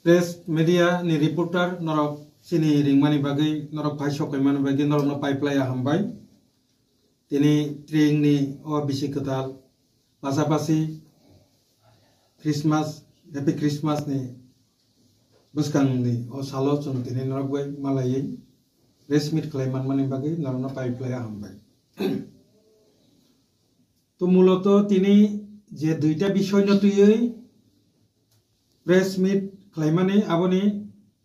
press media नि reporter नरक सिनी रिंगमानी बागै नरक भाई सकायमानी बागै नरक न पाइपलाया हामबाय तिनी ट्रेन नि ओ बिसि कथाल पासापासि क्रिसमास हैप्पी क्रिसमास नि बसकांनि ओ सालो जों तिनी नरक बाय मालायै प्रेस मीट खालायमानमानी बागै नरक न पाइपलाया हामबाय तो मूলত तिनी जे दुईटा विषय नतुयै प्रेस मीट खालायमानी आबोनि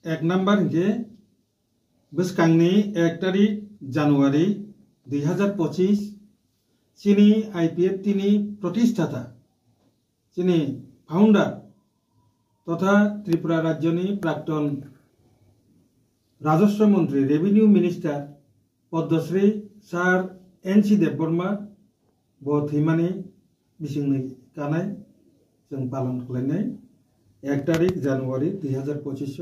एक नम्बर के बसकांनि 1 तारिख जानुवारी 2025 चिनी आईपीएफ तिनी प्रतिष्ठाता चिनी फाउंडर तथा त्रिपुरा राज्यनि प्राक्तन राजस्व मंत्री रेवेन्यू मिनिस्टर पद्मश्री सार एनसी देवबर्मा बथैमानि बिसिंनि कानाय जों पालन खालायनाय 1 तारिख जानुवारी 2025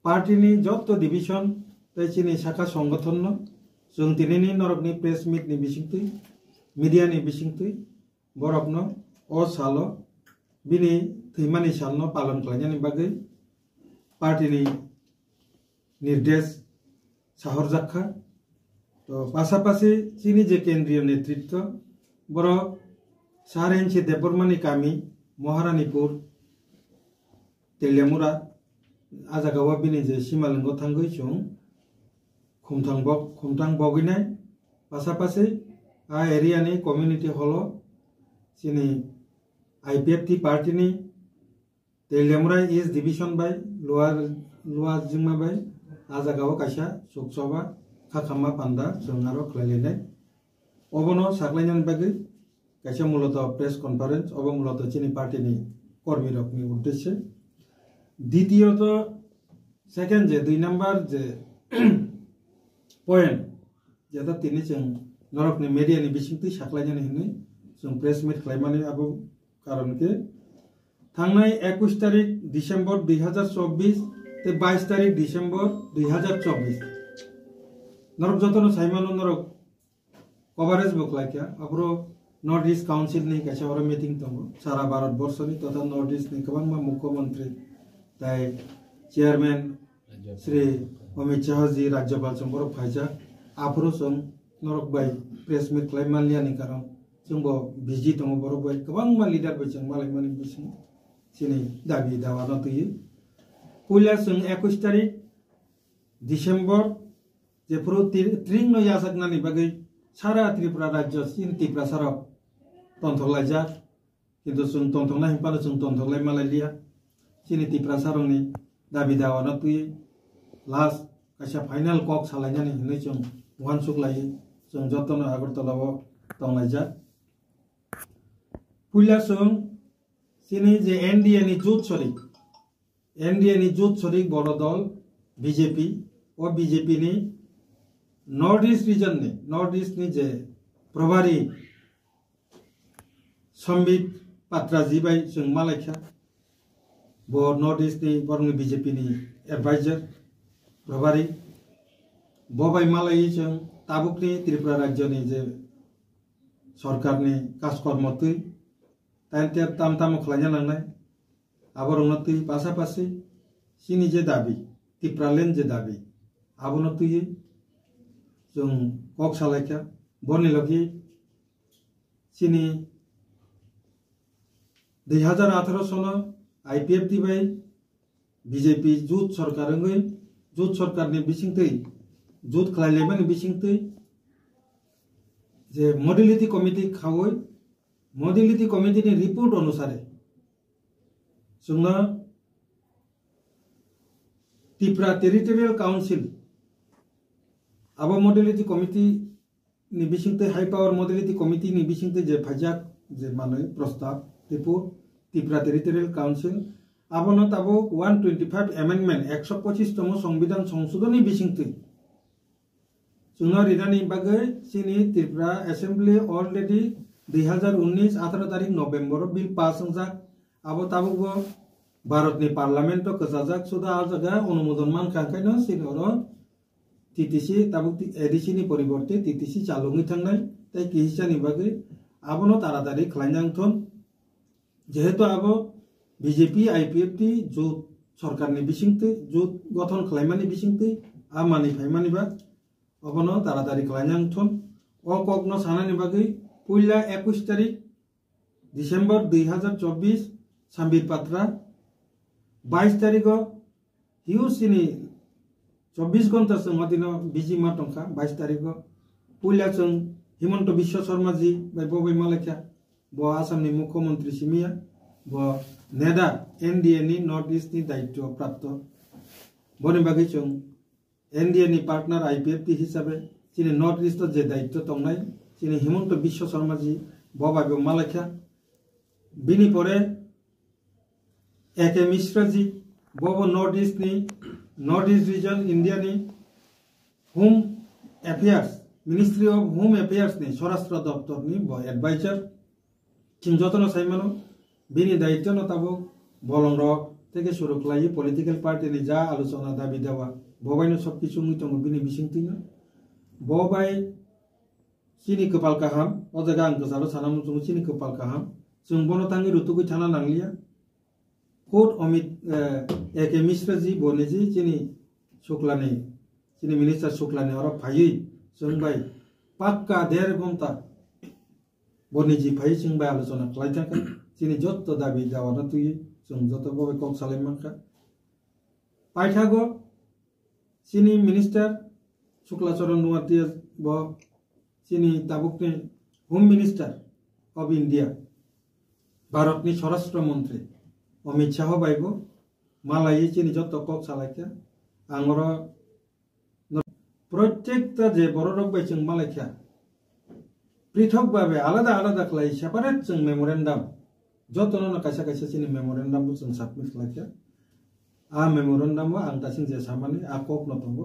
पार्टी नि जत्त डिविजन तैचिनि शाखा संगठन जों तिनिनि नरकनि प्रेस मीट नि बिसिंथै मीडिया नि बिसिंथै बरकनो ओ सालो बिनि थैमानि सालनो पालन खालायनायनि बागै पार्टी नि निर्देश साहर जाखा तो पासापासि चिनी जे केंद्रीय नेतृत्व बर सारेंची देवबर्मानि कामी महारानीपुर तेलियामुरा आजागावा बिनि जे सिमालिंग थांगै जों खुमथां बगिनाय पासापासि आ एरियानि कम्युनिटी हॉल चिनी आईपीएफ टी पार्टी नि तेलियामुरा ईस्ट डिविजन बाय लोअर जिंमा बाय आजागावा काइसा सुकसभा खाखामा पांडा जों आरो खलायलायनाय अबनो साखलायनायनि बागै काइसा मूलत प्रेस कॉन्फ्रेंस अब मूलत चिनी पार्टी नि कर्मी रकनि उद्देश्य द्वितीयत सेकेंड जे 2 नम्बर जे पॉइंट जेदा तिनी जों नरकनि मीडिया नि बिसिंथै साखलायनानै हिनै जों प्रेस मीट खालायमानै आबो कारण के थांनाय 21 तारिख डिसेम्बर 2024 ते 22 तारिख डिसेम्बर 2024 नरक जतनो साइमानो नरक कवरेज बखलायखा अब्रो नॉर्थ ईस्ट काउंसिल नि काइसा और मीटिंग दङ सारा भारत वर्षनि तथा नॉर्थ ईस्ट नि गोबां मुख्यमंत्री ताई चेयरमैन श्री अमित शाह जी राज्यपाल चंबर फाइजा आफरो जों नरक बाय प्रेस मीट खालायमालियानि कारण जोंबो बिजि दङ बरक बाय गोबां मा लीडर बाय जों मालायमानि बिसिं सिनि दाबि दावाना तयै पुला जों 21 तारिख डिसेम्बर जे प्रो ट्रिंग नो यासकनानि बागै सारा त्रिपुरा राज्य सिन त्रिपुरा सारक तंथलायजा किन्तु जों तंथंना हिंपानो जों तंथलाय मालायलिया चिनी त्रिपुरा सारंनि दाबि दावाना तयै लास्ट काइसा फाइनल कक सालायनानै हिनै जों मुहानसुक लायो जों जतन आगरतलाव तंलायजा पुला जों चिनी जे एनडीए नि जुथ सरिक बड़ दल बीजेपी और बीजेपी नि नॉर्थ ईस्ट रीजन नि नॉर्थ ईस्ट नि जे प्रभारी संबित पात्राजी बाय जों मालायखा बो नॉर्थ ईस्ट नि बरंनि बीजेपी नि एडवाइजर प्रभारी बबाय मालाय जों ताबुकनि त्रिपुरा राज्यनि जे सरकारनि काजकर्मतै ताइनते ताम खालायना लांनाय आबरंनतै पासापासि सिनि जे दाबि त्रिपुरालेण्ड जे दाबि आबनतै जों कक सालायखा बरनि लगी सिनि 2018 सन आईपीएफ टी बाय बीजेपी जुथ सरकारनि बिसिंथै जुथ खालायलायमानि बिसिंथै जे मॉडलिटी कमिटी खावै मॉडलिटी कमिटी नि रिपोर्ट अनुसारे जोंना त्रिपुरा टेरिटोरियल काउंसिल अब मॉडलिटी कमिटी नि बिसिंथै हाई पावर मॉडलिटी कमिटी नि बिसिंथै जे फाइजाक जे माने प्रस्ताव रिपोर्ट त्रिपुरा टेरिटोरियल काउंसिल आबनो ताबो 125 अमेंडमेंट 125 तम संविधान संशोधन बिसिंथै जोंना रिदानि बागै सिनि त्रिपुरा असेंबली अलरेडी 2019 18 तारिख नवेम्बर बिल पास जाक आबो ताबो भारत नि पार्लियामेंट तो कजाजाक सुदा आजागा अनुमोदन मान कांखायनो सिनरो टीटीसी ताबो एडीसी नि परिवर्ते टीटीसी चालुङै थांनाय ताई किहिसानि बागै आबनो तारातारि खालायनांथन जेहेतु आबो बीजेपी आईपीएफ टी जो सरकारनि बिसिंथि जुत गठन खालामनायनि बिसिंथि आमानि फाइमानिबा अबनो तारातारि खालामनांथन अ ककनो सानानि बागै पुइला 21 तारिख डिसेम्बर 2024 साम्बिर पात्रा 22 तारिख हिउसिनी 24 घंटा जों मदिनो बिजी मा टंका 22 तारिख पुइला जों हिमंत विश्व शर्मा जी बाय बबे मालाख्या ब आसामनि मुख्यमंत्री सिमिया ब नेदा एनडीए नि नॉर्थ ईस्ट नि दायित्व प्राप्त बनि बागै जों एनडीए नि पार्टनर आईपीएफटी हिसाबै चिनि नॉर्थ ईस्ट जे दायित्व तंनाय चिनि हिमंत विश्व शर्मा जी बबाबे मालाख्या बिनि परे एके मिश्रा जी बबो नॉर्थ ईस्ट रीजन इंडिया नि home affairs ministry of home affairs नि स्वराष्ट्र दफ्तर नि ब एडवाइजर चिं जतन साइमानो बिनि दायित्व न ताबो बलंरक থেকে শুরু খালাই পলিটিক্যাল পার্টি नि जा आलोचना दाबी देवा बबाइनो सब किछु मुइतंग बिनि बिसिंतिनो बबाइ चिनि कपाल काहाम अजगा आं गोसालो सानामु जों चिनि कपाल काहाम जों बनो तांगि रुतुगै थाना नांलिया कोट अमित एके मिश्रा जी बनेजी चिनि शुक्लानि चिनि मिनिस्टार शुक्लानि और फायै जों बाय पाक्का 1.5 घंटा बनेजी फायै जों बाय आलोचना खालाय थांका चिनि जत्त दाबी दावाना तुयै जों जत बबे कक सालायमानका पाइथागो चिनि मिनिस्टार शुक्लाचरण नुवाती ब चिनि ताबुकनि होम मिनिस्टार ऑफ इंडिया भारतनि स्वराष्ट्र मंत्री अमित शाह बायबो मालायै चिनि जत कक सालायख्या आंगर प्रत्येकता जे बररक बाय जों मालायख्या पृथक भावे आलादा आलादा खालाय सेपारेट जों मेमोरेंडम जतनो कायसा कायसा चिनि मेमोरेंडम जों सबमिट खालायख्या आ मेमोरेंडम आं दासिम जे सामानि आ कक न दंगो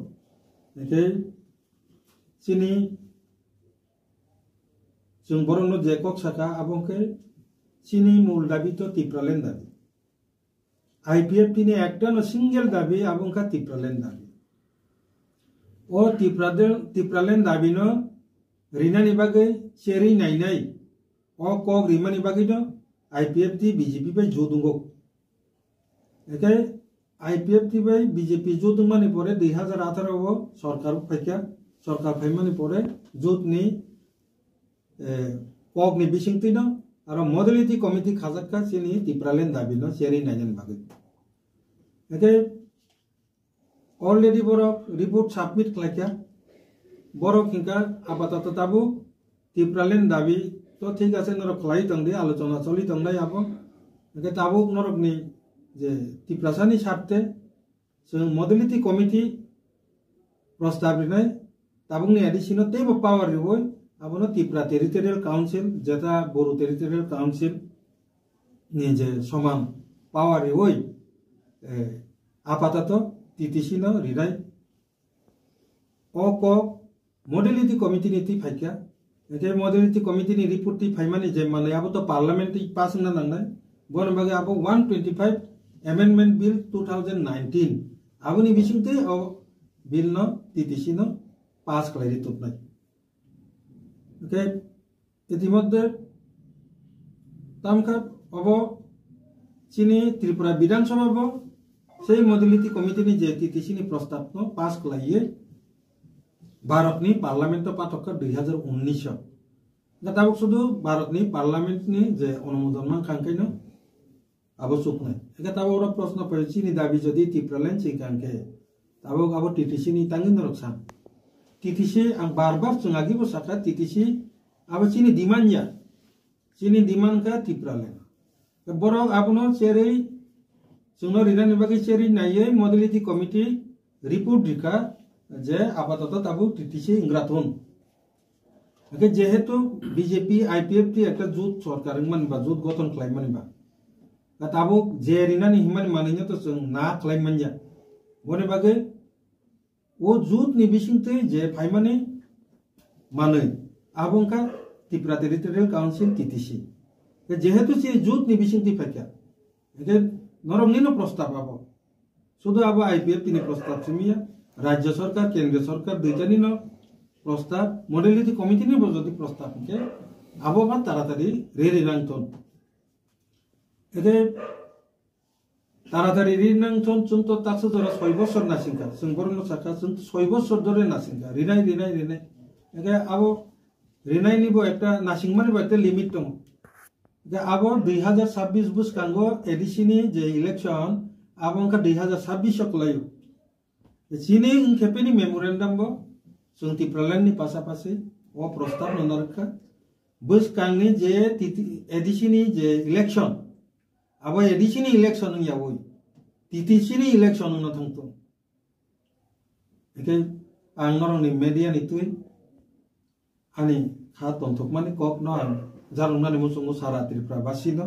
एके चिनि जों बरनो जे कक साका आबंके चिनि मूल दाबी तो तिप्रालेन दाबी आईपीएफटी नि एकटा न सिंगल दाबी आबंका तिप्रालेन दाबी ओ तिप्रालेन दाबी न रिनानि बागै सेरि नायनाय ओ कक रिमानि बागै न आईपीएफटी बीजेपी बाय जोदुंगो एके आईपीएफटी बाय बीजेपी जोदुंमानि परे 2018 ओ सरकार फायख्या सरकार फायमानि परे जोतनि कक नि बिसिंति न आरो मॉडलिटी कमिटी खाजाक्का चिनि तिप्रालेन दाबी न सेरि नायनानि बागै एके ऑलरेडी बरो रिपोर्ट सबमिट खालायख्या बरो खिंका आपातत ताबु तिप्रालेन दाबी तो ठीक আছে नरक खालाय तंदे आलोचना चलि तंनाय आबो एके ताबु नरकनि जे तिप्रासानि सारते जों मॉडलिटी कमिटी प्रस्ताव रिनाय ताबुनि एडिशनो तेबो पावर रिवय आबनो तिप्रा टेरिटोरियल काउंसिल जेता बोरो टेरिटोरियल काउंसिल नि जे समान पावर रिवय आपातत टीटीसी न रिनाय ओ मॉडलिटी कमिटी नि ति फायख्या एके मॉडलिटी कमिटी नि रिपोर्ट ति फायमानि जे माने आबो तो पार्लियामेंट पास होना नांनाय बन बागे आबो 125 अमेंडमेंट बिल 2019 आबोनि बिसिंते ओ बिल न टीटीसी न पास खालाय तोपनाय ओके इतिमध्ये तामका अबो चिनि त्रिपुरा विधानसभा बो सेई मॉडलिटी कमिटी नि जे टीटीसी नि प्रस्ताव न पास खालाय भारतनि पार्लियामेंट पाठक 2019 ताबुक शुधु भारतनि पार्लियामेंट नि जे अनुमोदन मा खांखायनो आवश्यक नाय एका ताबो ओरा प्रश्न पय चिनि दाबी जदि तिप्रालेन चिकांके ताबो आबो टीटीसी नि तांगिन रखसान टीटीसी आं बार-बार चंगागि बो साका टीटीसी आबो चिनि डिमांड का तिप्रालेन बरो आबनो सेरै जोंनो रिनानि बागै सेरै नायै मॉडलिटी कमिटी रिपोर्ट दिखा जे आपातत ताबु टीटीसी इंग्राथन ओके जेहेतु बीजेपी आईपीएफटी एक जुट सरकार मानबा जुट गठन खालाय मानबा ताबु जे रिनानि हिमानि मानिनो तो जों ना खालाय मानया बने बागै ओ जुट नि बिसिंते जे फायमानि मानै आबंका त्रिपुरा टेरिटोरियल काउंसिल टीटीसी जेहेतु से जुट नि बिसिंते फायख्या एके नरमनिनो प्रस्ताव आबो शुधु आबो आईपीएफटी नि प्रस्ताव सिमिया राज्य सरकार केंद्र सरकार दुइटानि न प्रस्ताव मॉडलिटी कमिटी नि बजति प्रस्ताव के आबो बा तारातारि रेरि नांथन एके তাড়াতাড়ি রিনাং চন তো তাকসো জরা 6 বছর নাসিংকা जों বরনো সাকা जों 6 বছর ধরে নাসিংকা রিনাই এগে আবো রিনাইনিবো একটা নাসিংমানিবো একটা লিমিট দङ যে আবো 2026 বুসকাঙ্গো এডিসিনি যে ইলেকশন আবংকা 2026 কলাयो চিনি খেপেনি মেমোরেন্ডাম বো जों टिप्रालाननि पासापासि ও প্রস্তাব ননারখা বুসকাংনি যে এডিসিনি যে ইলেকশন আবো এডিসিনি ইলেকশন ইয়াবই তিতিসিনি ইলেকশন না থাংতো একে আং নরংনি মিডিয়া নিতুই আনি খা তন্থক মানে কক ন আং জারুংনানি মুসুংগো সারা ত্রিপুরা বাসিনো